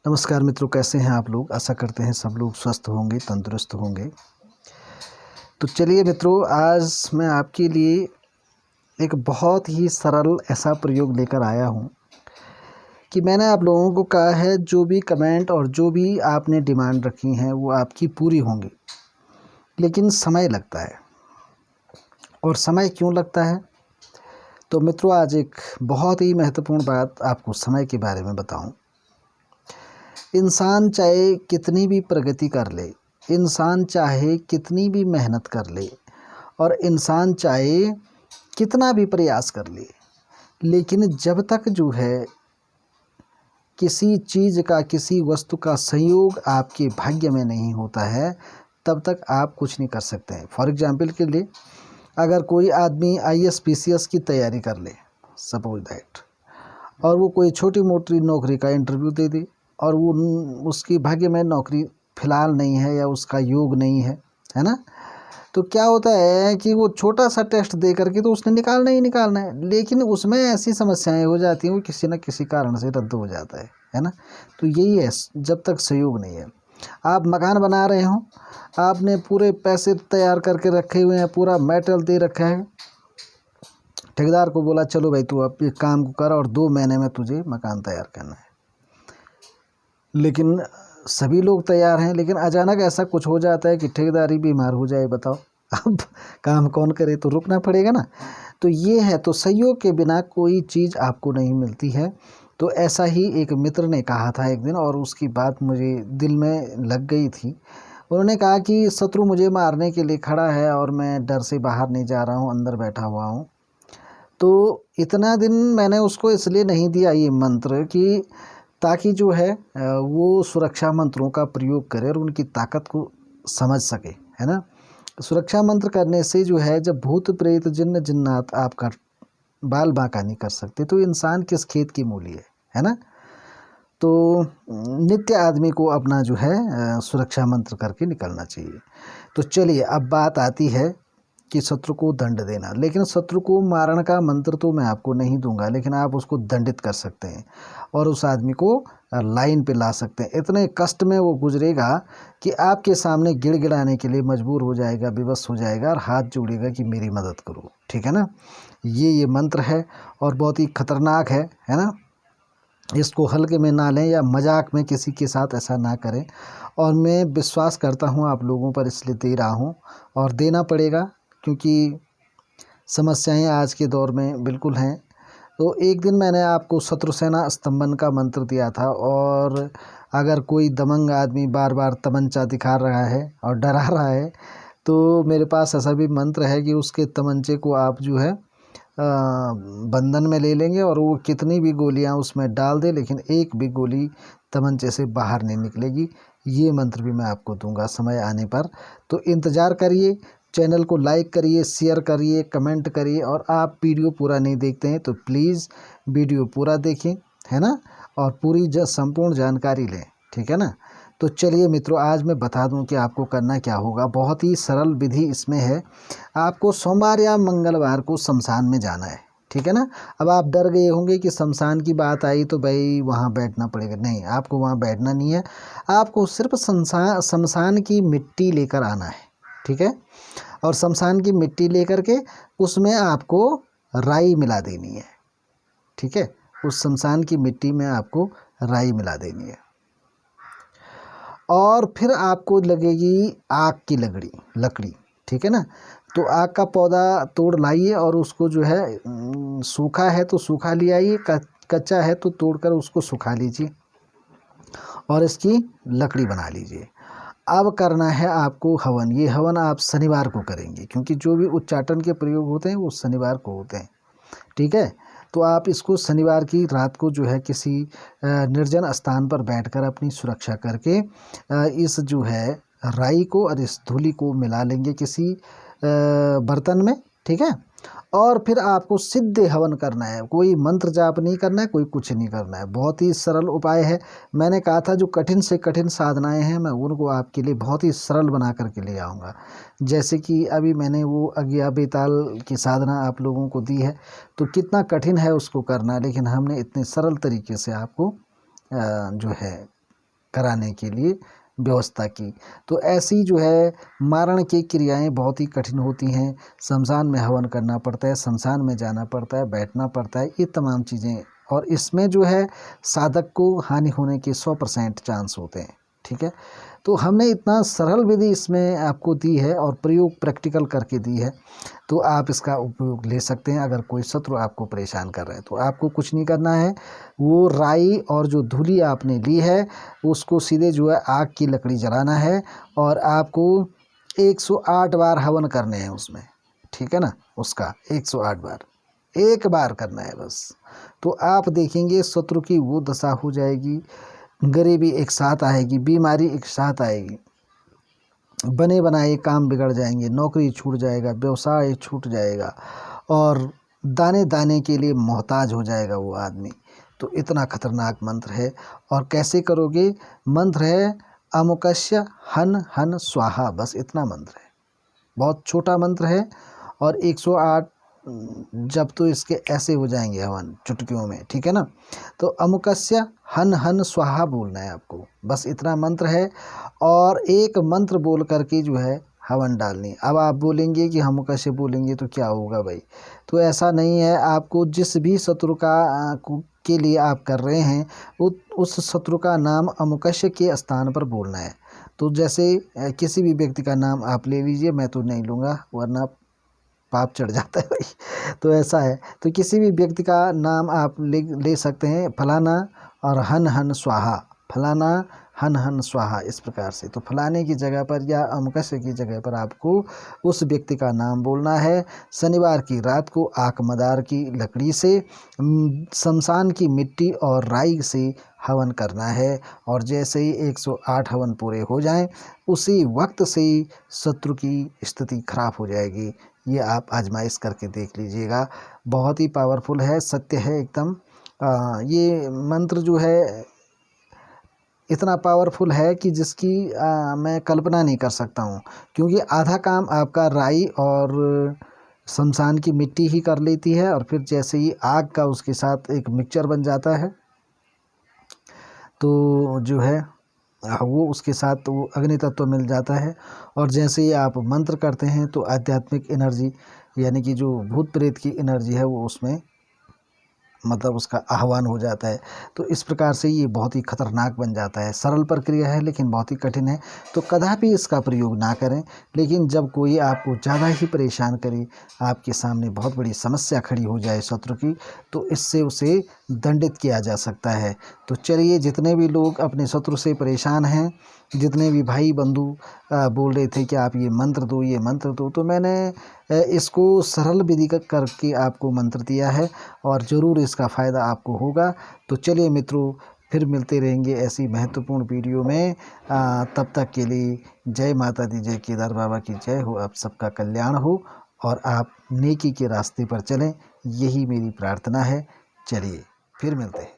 नमस्कार मित्रों, कैसे हैं आप लोग। आशा करते हैं सब लोग स्वस्थ होंगे, तंदुरुस्त होंगे। तो चलिए मित्रों, आज मैं आपके लिए एक बहुत ही सरल ऐसा प्रयोग लेकर आया हूं कि मैंने आप लोगों को कहा है जो भी कमेंट और जो भी आपने डिमांड रखी हैं वो आपकी पूरी होंगी, लेकिन समय लगता है। और समय क्यों लगता है? तो मित्रों, आज एक बहुत ही महत्वपूर्ण बात आपको समय के बारे में बताऊं। इंसान चाहे कितनी भी प्रगति कर ले, इंसान चाहे कितनी भी मेहनत कर ले और इंसान चाहे कितना भी प्रयास कर ले, लेकिन जब तक जो है किसी चीज़ का, किसी वस्तु का संयोग आपके भाग्य में नहीं होता है, तब तक आप कुछ नहीं कर सकते हैं। फॉर एग्जाम्पल के लिए, अगर कोई आदमी IAS PCS की तैयारी कर ले, सपोज दैट, और वो कोई छोटी मोटी नौकरी का इंटरव्यू दे दे और वो उसकी भाग्य में नौकरी फ़िलहाल नहीं है या उसका योग नहीं है ना, तो क्या होता है कि वो छोटा सा टेस्ट दे करके तो उसने निकालना ही निकालना है, लेकिन उसमें ऐसी समस्याएं हो जाती हैं, वो किसी न किसी कारण से रद्द हो जाता है ना। तो यही है, जब तक सहयोग नहीं है। आप मकान बना रहे हो, आपने पूरे पैसे तैयार करके रखे हुए हैं, पूरा मेटेरियल दे रखा है, ठेकेदार को बोला चलो भाई तू अब ये काम को कर और 2 महीने में तुझे मकान तैयार करना है। लेकिन सभी लोग तैयार हैं, लेकिन अचानक ऐसा कुछ हो जाता है कि ठेकेदार ही बीमार हो जाए, बताओ अब काम कौन करे, तो रुकना पड़ेगा ना। तो ये है, तो सहयोग के बिना कोई चीज़ आपको नहीं मिलती है। तो ऐसा ही एक मित्र ने कहा था एक दिन, और उसकी बात मुझे दिल में लग गई थी। उन्होंने कहा कि शत्रु मुझे मारने के लिए खड़ा है और मैं डर से बाहर नहीं जा रहा हूँ, अंदर बैठा हुआ हूँ। तो इतना दिन मैंने उसको इसलिए नहीं दिया ये मंत्र कि ताकि जो है वो सुरक्षा मंत्रों का प्रयोग करे और उनकी ताकत को समझ सके, है ना। सुरक्षा मंत्र करने से जो है, जब भूत प्रेत जिन्न जिन्नात आपका बाल बांका नहीं कर सकते, तो इंसान किस खेत की मूली है ना। तो नित्य आदमी को अपना जो है सुरक्षा मंत्र करके निकलना चाहिए। तो चलिए, अब बात आती है कि शत्रु को दंड देना। लेकिन शत्रु को मारने का मंत्र तो मैं आपको नहीं दूंगा, लेकिन आप उसको दंडित कर सकते हैं और उस आदमी को लाइन पे ला सकते हैं। इतने कष्ट में वो गुजरेगा कि आपके सामने गिड़गिड़ाने के लिए मजबूर हो जाएगा, विवश हो जाएगा और हाथ जोड़ेगा कि मेरी मदद करो, ठीक है ना। ये मंत्र है और बहुत ही खतरनाक है ना। इसको हल्के में ना लें या मजाक में किसी के साथ ऐसा ना करें। और मैं विश्वास करता हूँ आप लोगों पर, इसलिए दे रहा हूँ और देना पड़ेगा, क्योंकि समस्याएं आज के दौर में बिल्कुल हैं। तो एक दिन मैंने आपको शत्रुसेना स्तंभन का मंत्र दिया था, और अगर कोई दबंग आदमी बार बार तमंचा दिखा रहा है और डरा रहा है, तो मेरे पास ऐसा भी मंत्र है कि उसके तमंचे को आप जो है बंधन में ले लेंगे और वो कितनी भी गोलियां उसमें डाल दे, लेकिन एक भी गोली तमंचे से बाहर नहीं निकलेगी। ये मंत्र भी मैं आपको दूंगा समय आने पर। तो इंतज़ार करिए, चैनल को लाइक करिए, शेयर करिए, कमेंट करिए, और आप वीडियो पूरा नहीं देखते हैं तो प्लीज़ वीडियो पूरा देखें, है ना, और पूरी संपूर्ण जानकारी लें, ठीक है ना। तो चलिए मित्रों, आज मैं बता दूं कि आपको करना क्या होगा। बहुत ही सरल विधि इसमें है। आपको सोमवार या मंगलवार को शमशान में जाना है, ठीक है ना। अब आप डर गए होंगे कि शमशान की बात आई तो भाई वहाँ बैठना पड़ेगा। नहीं, आपको वहाँ बैठना नहीं है, आपको सिर्फ शमशान की मिट्टी लेकर आना है, ठीक है। और शमशान की मिट्टी लेकर के उसमें आपको राई मिला देनी है, ठीक है। उस शमशान की मिट्टी में आपको राई मिला देनी है, और फिर आपको लगेगी आग की लकड़ी, ठीक है ना। तो आग का पौधा तोड़ लाइए और उसको जो है सूखा है तो सूखा ले आइए, कच्चा है तो तोड़कर उसको सुखा लीजिए और इसकी लकड़ी बना लीजिए। अब करना है आपको हवन। ये हवन आप शनिवार को करेंगे, क्योंकि जो भी उच्चाटन के प्रयोग होते हैं वो शनिवार को होते हैं, ठीक है। तो आप इसको शनिवार की रात को जो है किसी निर्जन स्थान पर बैठकर अपनी सुरक्षा करके इस जो है राई को और इस धूली को मिला लेंगे किसी बर्तन में, ठीक है। और फिर आपको सिद्ध हवन करना है, कोई मंत्र जाप नहीं करना है, कोई कुछ नहीं करना है। बहुत ही सरल उपाय है। मैंने कहा था जो कठिन से कठिन साधनाएं हैं मैं उनको आपके लिए बहुत ही सरल बना करके ले आऊँगा। जैसे कि अभी मैंने वो अज्ञा बेताल की साधना आप लोगों को दी है, तो कितना कठिन है उसको करना, लेकिन हमने इतने सरल तरीके से आपको जो है कराने के लिए व्यवस्था की। तो ऐसी जो है मारण की क्रियाएं बहुत ही कठिन होती हैं। शमशान में हवन करना पड़ता है, शमशान में जाना पड़ता है, बैठना पड़ता है, ये तमाम चीज़ें, और इसमें जो है साधक को हानि होने के 100% चांस होते हैं। ठीक है, तो हमने इतना सरल विधि इसमें आपको दी है और प्रयोग प्रैक्टिकल करके दी है, तो आप इसका उपयोग ले सकते हैं। अगर कोई शत्रु आपको परेशान कर रहा है तो आपको कुछ नहीं करना है, वो राई और जो धूली आपने ली है उसको सीधे जो है आग की लकड़ी जलाना है और आपको 108 बार हवन करने हैं उसमें। ठीक है ना, उसका 108 बार, एक बार करना है बस। तो आप देखेंगे शत्रु की वो दशा हो जाएगी, गरीबी एक साथ आएगी, बीमारी एक साथ आएगी, बने बनाए काम बिगड़ जाएंगे, नौकरी छूट जाएगा, व्यवसाय छूट जाएगा और दाने दाने के लिए मोहताज हो जाएगा वो आदमी। तो इतना खतरनाक मंत्र है। और कैसे करोगे? मंत्र है अमुकस्य हन हन स्वाहा, बस इतना मंत्र है, बहुत छोटा मंत्र है। और 108 जब तो इसके ऐसे हो जाएंगे हवन चुटकियों में। ठीक है ना, तो अमुकस्य हन हन स्वाहा बोलना है आपको, बस इतना मंत्र है। और एक मंत्र बोल करके जो है हवन डालनी। अब आप बोलेंगे कि हम कैसे बोलेंगे तो क्या होगा भाई, तो ऐसा नहीं है। आपको जिस भी शत्रु के लिए आप कर रहे हैं उस शत्रु का अमुकस्य अमुकस्य के स्थान पर बोलना है। तो जैसे किसी भी व्यक्ति का नाम आप ले लीजिए, मैं तो नहीं लूँगा वरना पाप चढ़ जाता है भाई, तो ऐसा है। तो किसी भी व्यक्ति का नाम आप ले सकते हैं, फलाना और हन हन स्वाहा, फलाना हन हन स्वाहा, इस प्रकार से। तो फलाने की जगह पर या अमुकस्य की जगह पर आपको उस व्यक्ति का नाम बोलना है। शनिवार की रात को आक मदार की लकड़ी से शमशान की मिट्टी और राई से हवन करना है। और जैसे ही 108 हवन पूरे हो जाएं उसी वक्त से ही शत्रु की स्थिति खराब हो जाएगी। ये आप आजमाइश करके देख लीजिएगा, बहुत ही पावरफुल है, सत्य है एकदम। ये मंत्र जो है इतना पावरफुल है कि जिसकी मैं कल्पना नहीं कर सकता हूँ, क्योंकि आधा काम आपका राई और शमशान की मिट्टी ही कर लेती है और फिर जैसे ही आग का उसके साथ एक मिक्सचर बन जाता है तो जो है वो उसके साथ वो अग्नि तत्व मिल जाता है। और जैसे ही आप मंत्र करते हैं तो आध्यात्मिक एनर्जी यानी कि जो भूत प्रेत की एनर्जी है वो उसमें मतलब उसका आह्वान हो जाता है। तो इस प्रकार से ये बहुत ही खतरनाक बन जाता है। सरल प्रक्रिया है लेकिन बहुत ही कठिन है, तो कदापि इसका प्रयोग ना करें। लेकिन जब कोई आपको ज़्यादा ही परेशान करे, आपके सामने बहुत बड़ी समस्या खड़ी हो जाए शत्रु की, तो इससे उसे दंडित किया जा सकता है। तो चलिए, जितने भी लोग अपने शत्रु से परेशान हैं, जितने भी भाई बंधु बोल रहे थे कि आप ये मंत्र दो, ये मंत्र दो, तो मैंने इसको सरल विधि करके आपको मंत्र दिया है और ज़रूर इसका फ़ायदा आपको होगा। तो चलिए मित्रों, फिर मिलते रहेंगे ऐसी महत्वपूर्ण वीडियो में। तब तक के लिए जय माता दी, जय केदार बाबा की जय हो, आप सबका कल्याण हो और आप नेकी के रास्ते पर चलें, यही मेरी प्रार्थना है। चलिए फिर मिलते हैं।